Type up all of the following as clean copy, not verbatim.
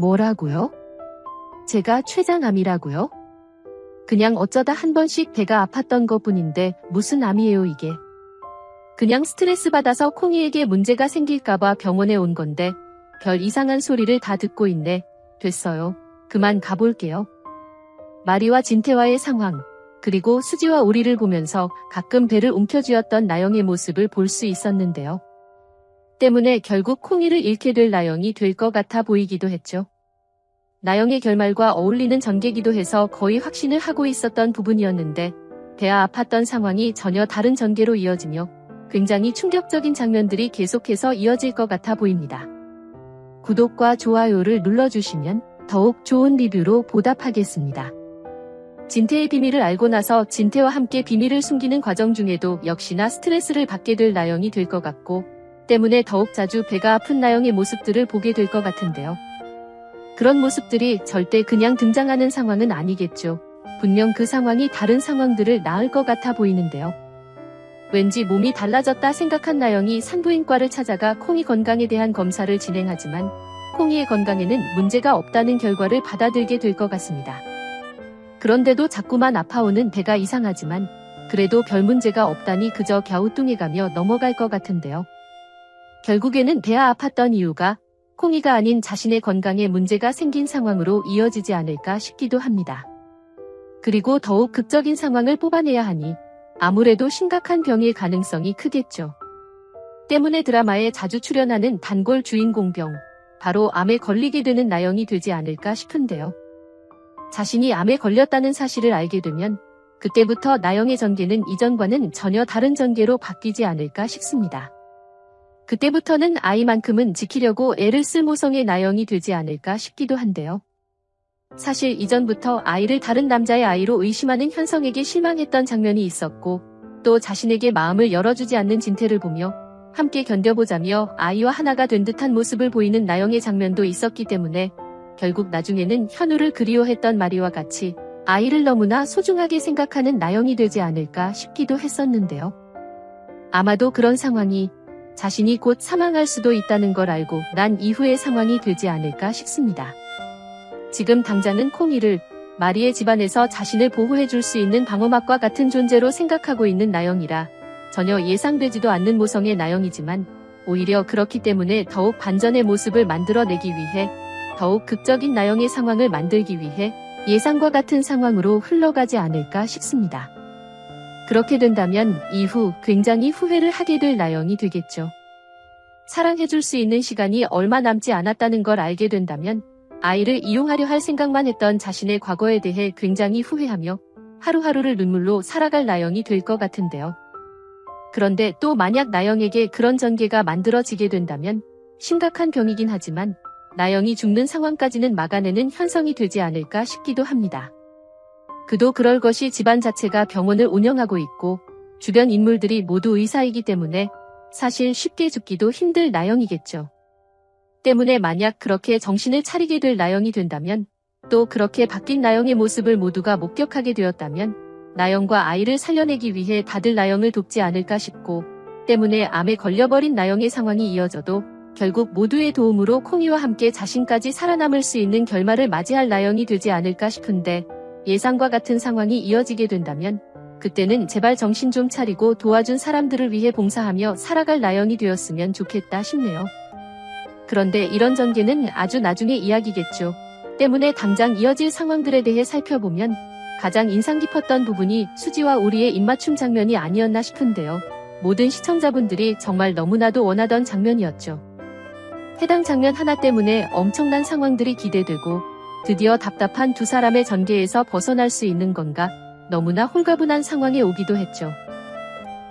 뭐라고요? 제가 췌장암이라고요? 그냥 어쩌다 한 번씩 배가 아팠던 것뿐인데 무슨 암이에요 이게. 그냥 스트레스 받아서 콩이에게 문제가 생길까봐 병원에 온 건데 별 이상한 소리를 다 듣고 있네. 됐어요. 그만 가볼게요. 마리와 진태와의 상황, 그리고 수지와 오리를 보면서 가끔 배를 움켜쥐었던 나영의 모습을 볼 수 있었는데요. 때문에 결국 콩이를 잃게 될 나영이 될 것 같아 보이기도 했죠. 나영의 결말과 어울리는 전개기도 해서 거의 확신을 하고 있었던 부분이었는데 배가 아팠던 상황이 전혀 다른 전개로 이어지며 굉장히 충격적인 장면들이 계속해서 이어질 것 같아 보입니다. 구독과 좋아요를 눌러주시면 더욱 좋은 리뷰로 보답하겠습니다. 진태의 비밀을 알고 나서 진태와 함께 비밀을 숨기는 과정 중에도 역시나 스트레스를 받게 될 나영이 될 것 같고 때문에 더욱 자주 배가 아픈 나영의 모습들을 보게 될 것 같은데요. 그런 모습들이 절대 그냥 등장하는 상황은 아니겠죠. 분명 그 상황이 다른 상황들을 낳을 것 같아 보이는데요. 왠지 몸이 달라졌다 생각한 나영이 산부인과를 찾아가 콩이 건강에 대한 검사를 진행하지만 콩이의 건강에는 문제가 없다는 결과를 받아들게 될 것 같습니다. 그런데도 자꾸만 아파오는 배가 이상하지만 그래도 별 문제가 없다니 그저 갸우뚱해가며 넘어갈 것 같은데요. 결국에는 배가 아팠던 이유가 콩이가 아닌 자신의 건강에 문제가 생긴 상황으로 이어지지 않을까 싶기도 합니다. 그리고 더욱 극적인 상황을 뽑아내야 하니 아무래도 심각한 병일 가능성이 크겠죠. 때문에 드라마에 자주 출연하는 단골 주인공병, 바로 암에 걸리게 되는 나영이 되지 않을까 싶은데요. 자신이 암에 걸렸다는 사실을 알게 되면 그때부터 나영의 전개는 이전과는 전혀 다른 전개로 바뀌지 않을까 싶습니다. 그때부터는 아이만큼은 지키려고 애를 쓸 모성의 나영이 되지 않을까 싶기도 한데요. 사실 이전부터 아이를 다른 남자의 아이로 의심하는 현성에게 실망했던 장면이 있었고 또 자신에게 마음을 열어주지 않는 진태를 보며 함께 견뎌보자며 아이와 하나가 된 듯한 모습을 보이는 나영의 장면도 있었기 때문에 결국 나중에는 현우를 그리워했던 마리와 같이 아이를 너무나 소중하게 생각하는 나영이 되지 않을까 싶기도 했었는데요. 아마도 그런 상황이 자신이 곧 사망할 수도 있다는 걸 알고 난 이후의 상황이 되지 않을까 싶습니다. 지금 당장은 콩이를 마리의 집안에서 자신을 보호해줄 수 있는 방어막과 같은 존재로 생각하고 있는 나영이라 전혀 예상되지도 않는 모성의 나영이지만 오히려 그렇기 때문에 더욱 반전의 모습을 만들어내기 위해 더욱 극적인 나영의 상황을 만들기 위해 예상과 같은 상황으로 흘러가지 않을까 싶습니다. 그렇게 된다면 이후 굉장히 후회를 하게 될 나영이 되겠죠. 사랑해줄 수 있는 시간이 얼마 남지 않았다는 걸 알게 된다면 아이를 이용하려 할 생각만 했던 자신의 과거에 대해 굉장히 후회하며 하루하루를 눈물로 살아갈 나영이 될 것 같은데요. 그런데 또 만약 나영에게 그런 전개가 만들어지게 된다면 심각한 병이긴 하지만 나영이 죽는 상황까지는 막아내는 현성이 되지 않을까 싶기도 합니다. 그도 그럴 것이 집안 자체가 병원을 운영하고 있고 주변 인물들이 모두 의사이기 때문에 사실 쉽게 죽기도 힘들 나영이겠죠. 때문에 만약 그렇게 정신을 차리게 될 나영이 된다면 또 그렇게 바뀐 나영의 모습을 모두가 목격하게 되었다면 나영과 아이를 살려내기 위해 다들 나영을 돕지 않을까 싶고 때문에 암에 걸려버린 나영의 상황이 이어져도 결국 모두의 도움으로 콩이와 함께 자신까지 살아남을 수 있는 결말을 맞이할 나영이 되지 않을까 싶은데 예상과 같은 상황이 이어지게 된다면 그때는 제발 정신 좀 차리고 도와준 사람들을 위해 봉사하며 살아갈 나영이 되었으면 좋겠다 싶네요. 그런데 이런 전개는 아주 나중의 이야기겠죠. 때문에 당장 이어질 상황들에 대해 살펴보면 가장 인상 깊었던 부분이 수지와 오리의 입맞춤 장면이 아니었나 싶은데요. 모든 시청자분들이 정말 너무나도 원하던 장면이었죠. 해당 장면 하나 때문에 엄청난 상황들이 기대되고 드디어 답답한 두 사람의 전개에서 벗어날 수 있는 건가 너무나 홀가분한 상황에 오기도 했죠.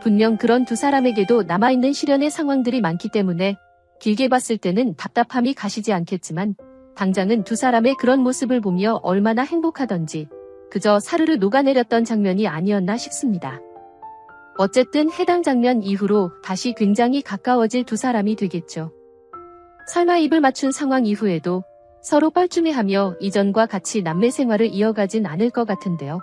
분명 그런 두 사람에게도 남아있는 시련의 상황들이 많기 때문에 길게 봤을 때는 답답함이 가시지 않겠지만 당장은 두 사람의 그런 모습을 보며 얼마나 행복하던지 그저 사르르 녹아내렸던 장면이 아니었나 싶습니다. 어쨌든 해당 장면 이후로 다시 굉장히 가까워질 두 사람이 되겠죠. 설마 입을 맞춘 상황 이후에도 서로 뻘쭘해하며 이전과 같이 남매 생활을 이어가진 않을 것 같은데요.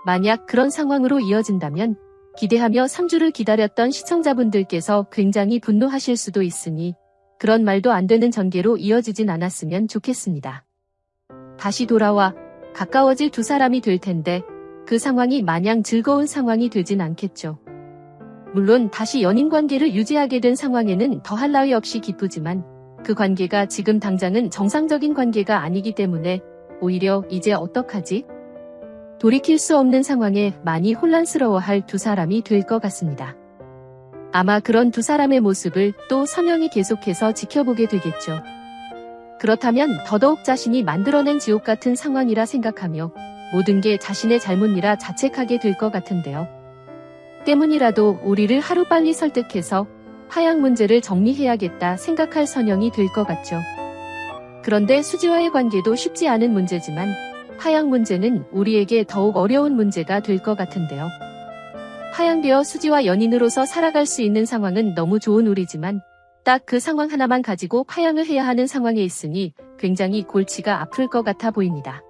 만약 그런 상황으로 이어진다면 기대하며 3주를 기다렸던 시청자분들께서 굉장히 분노하실 수도 있으니 그런 말도 안 되는 전개로 이어지진 않았으면 좋겠습니다. 다시 돌아와 가까워질 두 사람이 될 텐데 그 상황이 마냥 즐거운 상황이 되진 않겠죠. 물론 다시 연인 관계를 유지하게 된 상황에는 더할 나위 없이 기쁘지만 그 관계가 지금 당장은 정상적인 관계가 아니기 때문에 오히려 이제 어떡하지? 돌이킬 수 없는 상황에 많이 혼란스러워할 두 사람이 될 것 같습니다. 아마 그런 두 사람의 모습을 또 선영이 계속해서 지켜보게 되겠죠. 그렇다면 더더욱 자신이 만들어낸 지옥 같은 상황이라 생각하며 모든 게 자신의 잘못이라 자책하게 될 것 같은데요. 때문이라도 우리를 하루빨리 설득해서 파양 문제를 정리해야겠다 생각할 선영이 될 것 같죠. 그런데 수지와의 관계도 쉽지 않은 문제지만 파양 문제는 우리에게 더욱 어려운 문제가 될 것 같은데요. 파양되어 수지와 연인으로서 살아갈 수 있는 상황은 너무 좋은 우리지만 딱 그 상황 하나만 가지고 파양을 해야 하는 상황에 있으니 굉장히 골치가 아플 것 같아 보입니다.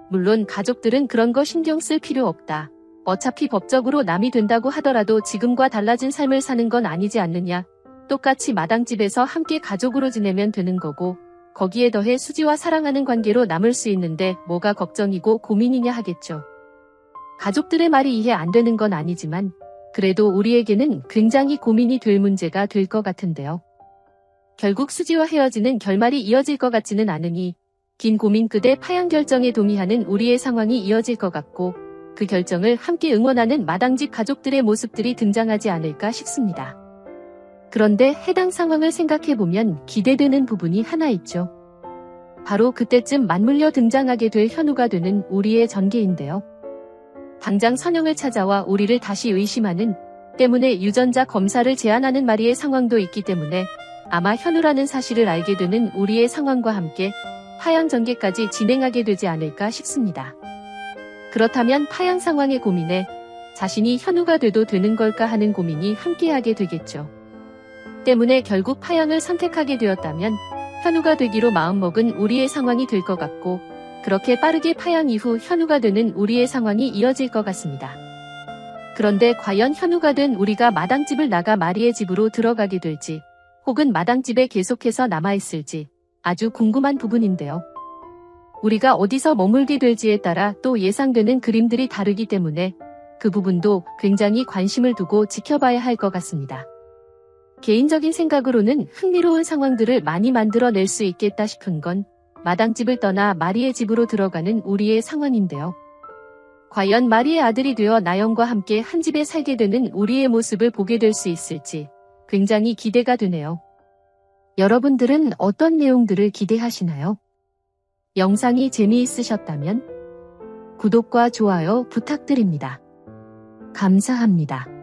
물론 가족들은 그런 거 신경 쓸 필요 없다. 어차피 법적으로 남이 된다고 하더라도 지금과 달라진 삶을 사는 건 아니지 않느냐. 똑같이 마당집에서 함께 가족으로 지내면 되는 거고 거기에 더해 수지와 사랑하는 관계로 남을 수 있는데 뭐가 걱정이고 고민이냐 하겠죠. 가족들의 말이 이해 안 되는 건 아니지만 그래도 우리에게는 굉장히 고민이 될 문제가 될 것 같은데요. 결국 수지와 헤어지는 결말이 이어질 것 같지는 않으니 긴 고민 끝에 파양 결정에 동의하는 우리의 상황이 이어질 것 같고 그 결정을 함께 응원하는 마당집 가족들의 모습들이 등장하지 않을까 싶습니다. 그런데 해당 상황을 생각해보면 기대되는 부분이 하나 있죠. 바로 그때쯤 맞물려 등장하게 될 현우가 되는 우리의 전개인데요. 당장 선영을 찾아와 우리를 다시 의심하는 때문에 유전자 검사를 제안하는 마리의 상황도 있기 때문에 아마 현우라는 사실을 알게 되는 우리의 상황과 함께 파양 전개까지 진행하게 되지 않을까 싶습니다. 그렇다면 파양 상황의 고민에 자신이 현우가 돼도 되는 걸까 하는 고민이 함께하게 되겠죠. 때문에 결국 파양을 선택하게 되었다면 현우가 되기로 마음먹은 우리의 상황이 될 것 같고 그렇게 빠르게 파양 이후 현우가 되는 우리의 상황이 이어질 것 같습니다. 그런데 과연 현우가 된 우리가 마당집을 나가 마리의 집으로 들어가게 될지 혹은 마당집에 계속해서 남아있을지 아주 궁금한 부분인데요. 우리가 어디서 머물게 될지에 따라 또 예상되는 그림들이 다르기 때문에 그 부분도 굉장히 관심을 두고 지켜봐야 할 것 같습니다. 개인적인 생각으로는 흥미로운 상황들을 많이 만들어낼 수 있겠다 싶은 건 마당집을 떠나 마리의 집으로 들어가는 우리의 상황인데요. 과연 마리의 아들이 되어 나영과 함께 한 집에 살게 되는 우리의 모습을 보게 될 수 있을지 굉장히 기대가 되네요. 여러분들은 어떤 내용들을 기대하시나요? 영상이 재미있으셨다면 구독과 좋아요 부탁드립니다. 감사합니다.